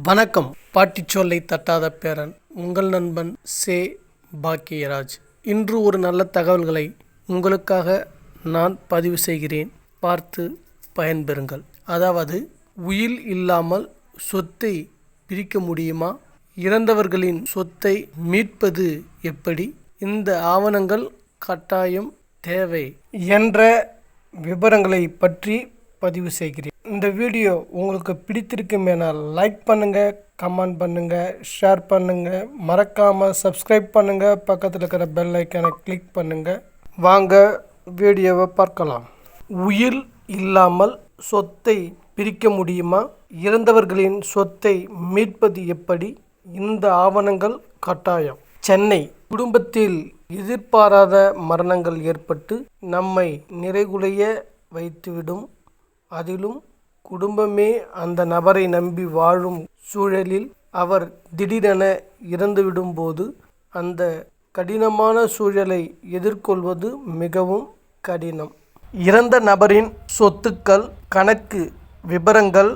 வணக்கம். பாட்டிச்சொல்லை தட்டாத பேரன் உங்கள் நண்பன் சே. பாக்கியராஜ். இன்று ஒரு நல்ல தகவல்களை உங்களுக்காக நான் பதிவு செய்கிறேன், பார்த்து பயன்பெறுங்கள். அதாவது, உயில் இல்லாமல் சொத்தை பிரிக்க முடியுமா? இறந்தவர்களின் சொத்தை மீட்பது எப்படி? இந்த ஆவணங்கள் கட்டாயம் தேவை என்ற விவரங்களை பற்றி பதிவு செய்கிறேன். இந்த வீடியோ உங்களுக்கு பிடித்திருக்குமேனால் லைக் பண்ணுங்கள், கமெண்ட் பண்ணுங்கள், ஷேர் பண்ணுங்கள், மறக்காமல் சப்ஸ்கிரைப் பண்ணுங்கள், பக்கத்தில் இருக்கிற பெல் ஐக்கானை கிளிக் பண்ணுங்கள். வாங்க வீடியோவை பார்க்கலாம். உயில் இல்லாமல் சொத்தை பிரிக்க முடியுமா? இறந்தவர்களின் சொத்தை மீட்பது எப்படி? இந்த ஆவணங்கள் கட்டாயம். சென்னை. குடும்பத்தில் எதிர்பாராத மரணங்கள் ஏற்பட்டு நம்மை நிறைகுலைய வைத்துவிடும். அதிலும் குடும்பமே அந்த நபரை நம்பி வாழும் சூழலில் அவர் திடீரென இறந்துவிடும்போது அந்த கடினமான சூழலை எதிர்கொள்வது மிகவும் கடினம். இறந்த நபரின் சொத்துக்கள், கணக்கு விபரங்கள்,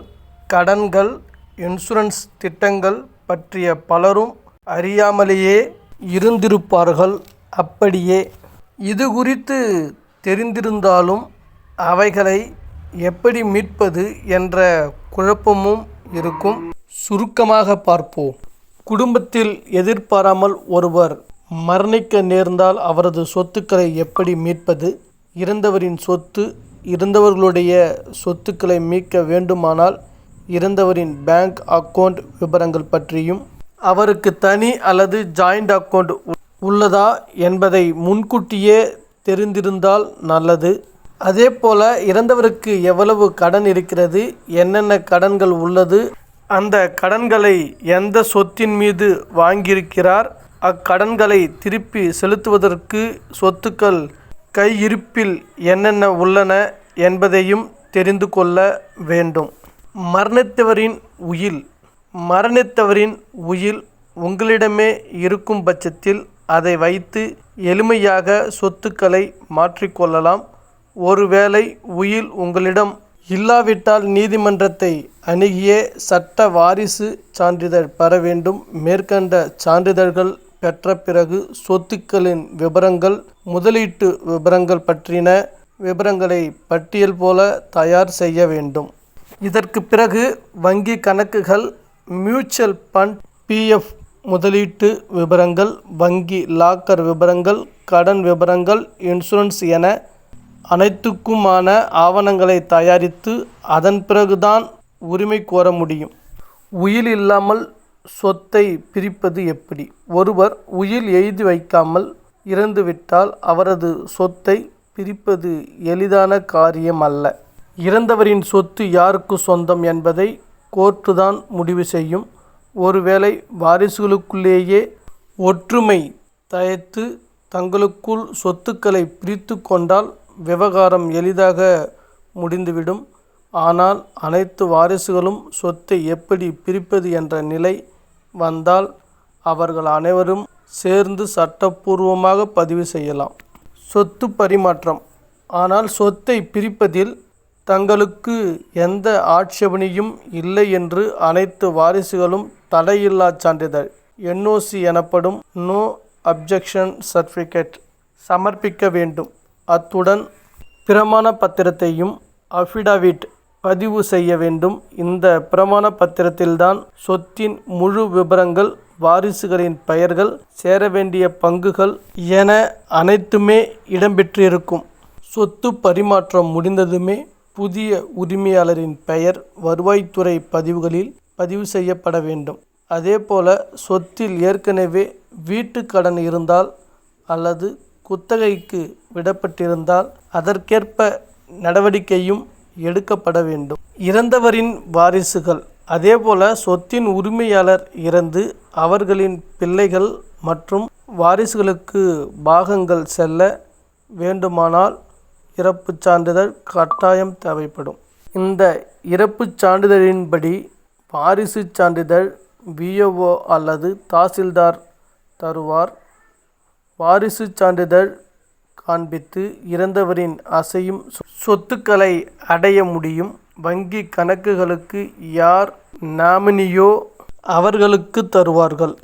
கடன்கள், இன்சூரன்ஸ் திட்டங்கள் பற்றிய பலரும் அறியாமலேயே இருந்திருப்பார்கள். அப்படியே இது குறித்து தெரிந்திருந்தாலும் அவைகளை எப்படி மீட்பது என்ற குழப்பமும் இருக்கும். சுருக்கமாக பார்ப்போம். குடும்பத்தில் எதிர்பாராமல் ஒருவர் மரணிக்க நேர்ந்தால் அவரது சொத்துக்களை எப்படி மீட்பது? இறந்தவரின் சொத்து, இறந்தவர்களுடைய சொத்துக்களை மீட்க வேண்டுமானால் இறந்தவரின் பேங்க் அக்கவுண்ட் விபரங்கள் பற்றியும், அவருக்கு தனி அல்லது ஜாயிண்ட் அக்கவுண்ட் உள்ளதா என்பதை முன்கூட்டியே தெரிந்திருந்தால் நல்லது. அதே போல் இறந்தவருக்கு எவ்வளவு கடன் இருக்கிறது, என்னென்ன கடன்கள் உள்ளது, அந்த கடன்களை எந்த சொத்தின் மீது வாங்கியிருக்கிறார், அக்கடன்களை திருப்பி செலுத்துவதற்கு சொத்துக்கள் கையிருப்பில் என்னென்ன உள்ளன என்பதையும் தெரிந்து கொள்ள வேண்டும். மரணித்தவரின் உயில். மரணித்தவரின் உயில் உங்களிடமே இருக்கும் பட்சத்தில் அதை வைத்து எளிமையாக சொத்துக்களை மாற்றிக்கொள்ளலாம். ஒருவேளை உயில் உங்களிடம் இல்லாவிட்டால் நீதிமன்றத்தை அணுகிய சட்ட வாரிசு சான்றிதழ் பெற வேண்டும். மேற்கண்ட சான்றிதழ்கள் பெற்ற பிறகு சொத்துக்களின் விபரங்கள், முதலீட்டு விபரங்கள் பற்றின விபரங்களை பட்டியல் போல தயார் செய்ய வேண்டும். இதற்கு பிறகு வங்கி கணக்குகள், மியூச்சுவல் ஃபண்ட், பிஎஃப் முதலீட்டு விபரங்கள், வங்கி லாக்கர் விபரங்கள், கடன் விபரங்கள், இன்சூரன்ஸ் என அனைத்துக்குமான ஆவணங்களை தயாரித்து அதன் பிறகுதான் உரிமை கோர முடியும். உயில் இல்லாமல் சொத்தை பிரிப்பது எப்படி? ஒருவர் உயில் எழுதி வைக்காமல் இறந்துவிட்டால் அவரது சொத்தை பிரிப்பது எளிதான காரியம் அல்ல. இறந்தவரின் சொத்து யாருக்கு சொந்தம் என்பதை கோர்ட்டுதான் முடிவு செய்யும். ஒருவேளை வாரிசுகளுக்குள்ளேயே ஒற்றுமை தயத்து தங்களுக்குள் சொத்துக்களை பிரித்து கொண்டால் விவகாரம் எளிதாக முடிந்துவிடும். ஆனால் அனைத்து வாரிசுகளும் சொத்தை எப்படி பிரிப்பது என்ற நிலை வந்தால் அவர்கள் அனைவரும் சேர்ந்து சட்டப்பூர்வமாக பதிவு செய்யலாம். சொத்து பரிமாற்றம். ஆனால் சொத்தை பிரிப்பதில் தங்களுக்கு எந்த ஆட்சேபனையும் இல்லை என்று அனைத்து வாரிசுகளும் தடையில்லா சான்றிதழ் NOC எனப்படும் நோ அப்ஜெக்ஷன் சர்டிஃபிகேட் சமர்ப்பிக்க வேண்டும். அத்துடன் பிரமாண பத்திரத்தையும் அஃபிடாவிட் பதிவு செய்ய வேண்டும். இந்த பிரமாண பத்திரத்தில்தான் சொத்தின் முழு விபரங்கள், வாரிசுகளின் பெயர்கள், சேர வேண்டிய பங்குகள் என அனைத்துமே இடம்பெற்றிருக்கும். சொத்து பரிமாற்றம் முடிந்ததுமே புதிய உரிமையாளரின் பெயர் வருவாய்த்துறை பதிவுகளில் பதிவு செய்யப்பட வேண்டும். அதேபோல சொத்தில் ஏற்கனவே வீட்டு கடன் இருந்தால் அல்லது குத்தகைக்கு விடப்பட்டிருந்தால் அதற்கேற்ப நடவடிக்கையும் எடுக்கப்பட வேண்டும். இறந்தவரின் வாரிசுகள். அதேபோல சொத்தின் உரிமையாளர் இறந்து அவர்களின் பிள்ளைகள் மற்றும் வாரிசுகளுக்கு பாகங்கள் செல்ல வேண்டுமானால் இறப்புச் சான்றிதழ் கட்டாயம் தேவைப்படும். இந்த இறப்புச் சான்றிதழின்படி வாரிசு சான்றிதழ் VAO அல்லது தாசில்தார் தருவார். வாரிசு சான்றிதழ் காண்பித்து இறந்தவரின் அசையும் சொத்துக்களை அடைய முடியும். வங்கி கணக்குகளுக்கு யார் நாமினியோ அவர்களுக்கு தருவார்கள்.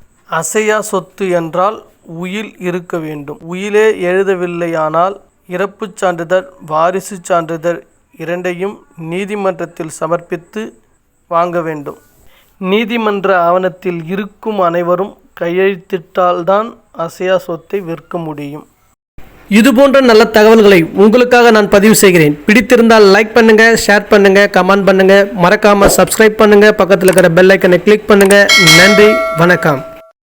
அசையா சொத்து என்றால் உயில் இருக்க வேண்டும். உயிலே எழுதவில்லையானால் இறப்புச் சான்றிதழ், வாரிசு சான்றிதழ் இரண்டையும் நீதிமன்றத்தில் சமர்ப்பித்து வாங்க வேண்டும். நீதிமன்ற ஆவணத்தில் இருக்கும் அனைவரும் கையெழுத்திட்டால்தான் அசையா சொத்தை விற்க முடியும். இதுபோன்ற நல்ல தகவல்களை உங்களுக்காக நான் பதிவு செய்கிறேன். பிடித்திருந்தால் லைக் பண்ணுங்க, ஷேர் பண்ணுங்க, கமெண்ட் பண்ணுங்க, மறக்காம சப்ஸ்கிரைப் பண்ணுங்க, பக்கத்தில் இருக்கிற பெல் ஐக்கனை கிளிக் பண்ணுங்க. நன்றி, வணக்கம்.